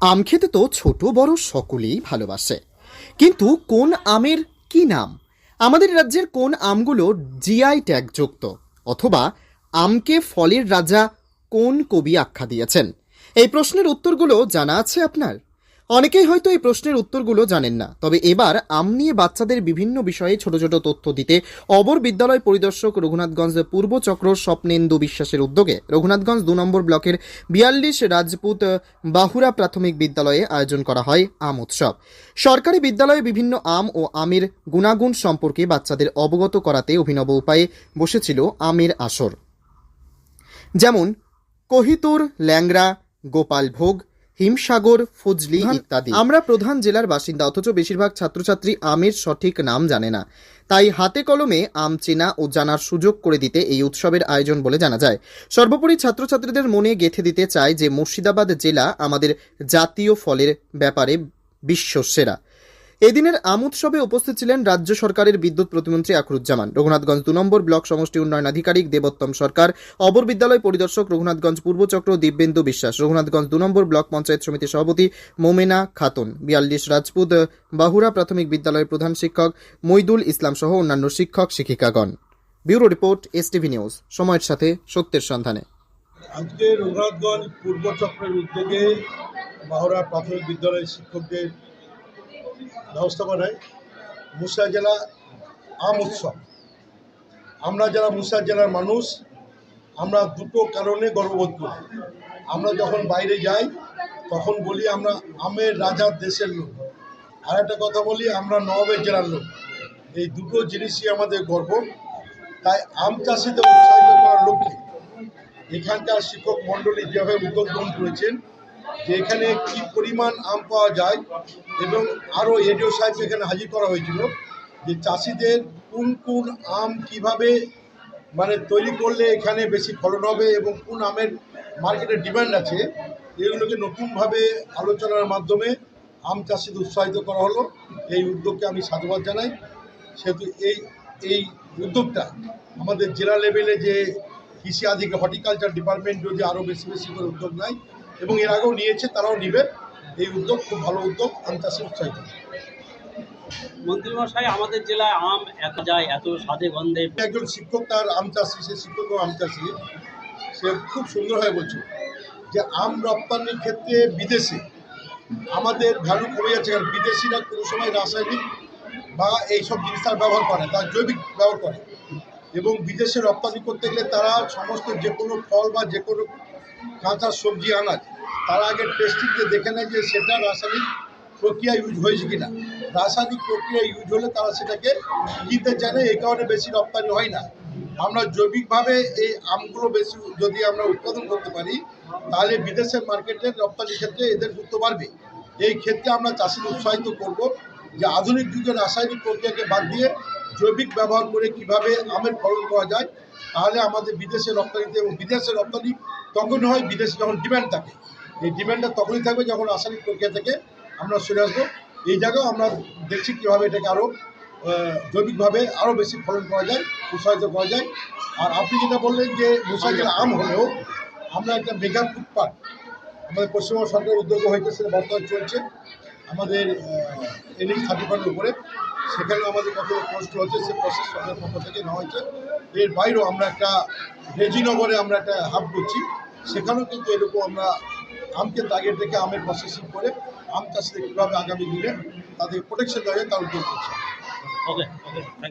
আম খেতে তো ছোট বড় সকলেই ভালোবাসে, কিন্তু কোন আমের কি নাম? আমাদের রাজ্যের কোন আমগুলো জিআই ট্যাগ যুক্ত? অথবা আমকে ফলের রাজা কোন কবি আখ্যা দিয়েছেন? এই প্রশ্নের উত্তরগুলো জানা আছে আপনার? অনেকেই হয়তো এই প্রশ্নের উত্তরগুলো জানেন না। তবে এবার আম নিয়ে বাচ্চাদের বিভিন্ন বিষয়ে ছোট ছোট তথ্য দিতে অবর বিদ্যালয় পরিদর্শক রঘুনাথগঞ্জ পূর্ব চক্র স্বপ্নেন্দু বিশ্বাসের উদ্যোগে রঘুনাথগঞ্জ ২ নম্বর ব্লকের ৪২ রাজপুত বাহুরা প্রাথমিক বিদ্যালয়ে আয়োজন করা হয় আম উৎসব। সরকারি বিদ্যালয়ে বিভিন্ন আম ও আমের গুণাগুণ সম্পর্কে বাচ্চাদের অবগত করাতে অভিনব উপায়ে বসেছিল আমের আসর। যেমন কহিতুর, ল্যাংড়া, গোপাল ভোগ, হিমসাগর, ফজলি ইত্যাদি। আমরা প্রধান জেলার বাসিন্দা, অথচ বেশিরভাগ ছাত্রছাত্রী আমের সঠিক নাম জানে না। তাই হাতে কলমে আম চেনা ও জানার সুযোগ করে দিতে এই উৎসবের আয়োজন বলে জানা যায়। সর্বোপরি ছাত্রছাত্রীদের মনে গেঁথে দিতে চায় যে মুর্শিদাবাদ জেলা আমাদের জাতীয় ফলের ব্যাপারে বিশ্বসেরা। এদিনের আম উৎসবে উপস্থিত ছিলেন রাজ্য সরকারের বিদ্যুৎ প্রতিমন্ত্রী আখরুজ্জামান, রঘুনাথগঞ্জ ২ নম্বর ব্লক সমষ্টি উন্নয়ন আধিকারিক দেবোত্তম সরকার, অবর বিদ্যালয় পরিদর্শক রঘুনাথগঞ্জ পূর্ব চক্র দিব্যেন্দু বিশ্বাস, রঘুনাথগঞ্জ ২ নম্বর ব্লক পঞ্চায়েত সমিতির সভাপতি মোমেনা খাতুন, ৪২ রাজপুত বাহুরা প্রাথমিক বিদ্যালয়ের প্রধান শিক্ষক মইদুল ইসলাম সহ অন্যান্য শিক্ষক শিক্ষিকাগণ। ব্যুরো রিপোর্ট, এসটিভি নিউজ, সময়ের সাথে সত্যের সন্ধানে। আজকে রঘুনাথগঞ্জ পূর্ব চক্রের উদ্যোগে বাহুরা প্রাথমিক বিদ্যালয়ের শিক্ষকদের ব্যবস্থাপনায় মুর্শিদা জেলা আম উৎসব। আমরা যারা মুর্শিদা জেলার মানুষ, আমরা দুটো কারণে গর্ববোধ করি। আমরা যখন বাইরে যাই তখন বলি আমরা আমের রাজার দেশের লোক, আর একটা কথা বলি আমরা নবাবের জেলার লোক। এই দুটো জিনিসই আমাদের গর্ব। তাই আম চাষিদের উৎসাহিত করার লক্ষ্যে এখানকার শিক্ষক মণ্ডলী যেভাবে উদ্যোগ গ্রহণ করেছেন যে এখানে কি পরিমাণ আম পাওয়া যায়, এবং আরও এডিও সাহেব এখানে হাজির করা হয়েছিল যে চাষিদের কোন কোন আম কিভাবে তৈরি করলে এখানে বেশি ফলন হবে এবং কোন আমের মার্কেটে ডিমান্ড আছে, এগুলোকে নতুনভাবে আলোচনার মাধ্যমে আম চাষিদের উৎসাহিত করা হলো। এই উদ্যোগকে আমি সাধুবাদ জানাই। সেহেতু এই উদ্যোগটা আমাদের জেলা লেভেলে যে কৃষি আধিকারিক হর্টিকালচার ডিপার্টমেন্ট যদি আরও বেশি বেশি করে উদ্যোগ নেয়, এবং এর আগেও নিয়েছে, তারাও নেবে। এই উদ্যোগ খুব ভালো উদ্যোগ, আম চাষি উৎসাহিত। মন্ত্রীমশাই, আমাদের জেলায় আম এত যায়, এত স্বাদে গন্ধে। একজন শিক্ষক তার আম চাষি, সে শিক্ষক আম চাষি, সে খুব সুন্দরভাবে বলছে যে আম রপ্তানির ক্ষেত্রে বিদেশে আমাদের ভ্যালু কমে যাচ্ছে, কারণ বিদেশিরা কোনো সময় রাসায়নিক বা এইসব জিনিস তার ব্যবহার করে, তার জৈবিক ব্যবহার করে, এবং বিদেশে রপ্তানি করতে গেলে তারা সমস্ত যে কোনো ফল বা যে কোনো কাঁচা সবজি আনাজ তারা আগে টেস্টিংকে দেখে নেয় যে সেটা রাসায়নিক প্রক্রিয়া ইউজ হয়েছে কিনা। রাসায়নিক প্রক্রিয়া ইউজ হলে তারা সেটাকে কিনতে চায় না, এই কারণে বেশি রপ্তানি হয় না। আমরা জৈবিকভাবে এই আমগুলো বেশি যদি আমরা উৎপাদন করতে পারি, তাহলে বিদেশের মার্কেটের রপ্তানির ক্ষেত্রে এদের গুরুত্ব বাড়বে। এই ক্ষেত্রে আমরা চাষিদের উৎসাহিত করব যে আধুনিক যুগে রাসায়নিক প্রক্রিয়াকে বাদ দিয়ে জৈবিক ব্যবহার করে কিভাবে আমের ফলন করা যায়, তাহলে আমাদের বিদেশে রপ্তানিতে, এবং বিদেশে রপ্তানি তখন হয় বিদেশে যখন ডিম্যান্ড থাকে। এই ডিম্যান্ডটা তখনই থাকবে যখন রাসায়নিক প্রক্রিয়া থেকে আমরা সরে আসবো। এই জায়গাও আমরা দেখছি কীভাবে এটাকে আরও জৈবিকভাবে আরও বেশি ফলন করা যায়, উৎসাহিত করা যায়। আর আপনি যেটা বললেন যে মুর্শিদাবাদের আম হলেও আমরা একটা মেগা ফুড পার্ক আমাদের পশ্চিমবঙ্গ সরকারের উদ্যোগ হয়েছে, সেটা বর্তমানে চলছে আমাদের NH 35 উপরে। সেখানে আমাদের কত পোস্ট হচ্ছে, সে প্রসেস সরকারের পক্ষ থেকে নেওয়া হয়েছে। এর বাইরেও আমরা একটা রেজিনগরে আমরা একটা হাব করছি, সেখানেও কিন্তু এরকম আমরা আমকে টার্গেট রেখে আমের প্রসেসিং করে আম চাষিদের কীভাবে আগামী দিনে তাদের প্রোটেকশন দেওয়া যায় তার উদ্যোগ করছি। ওকে।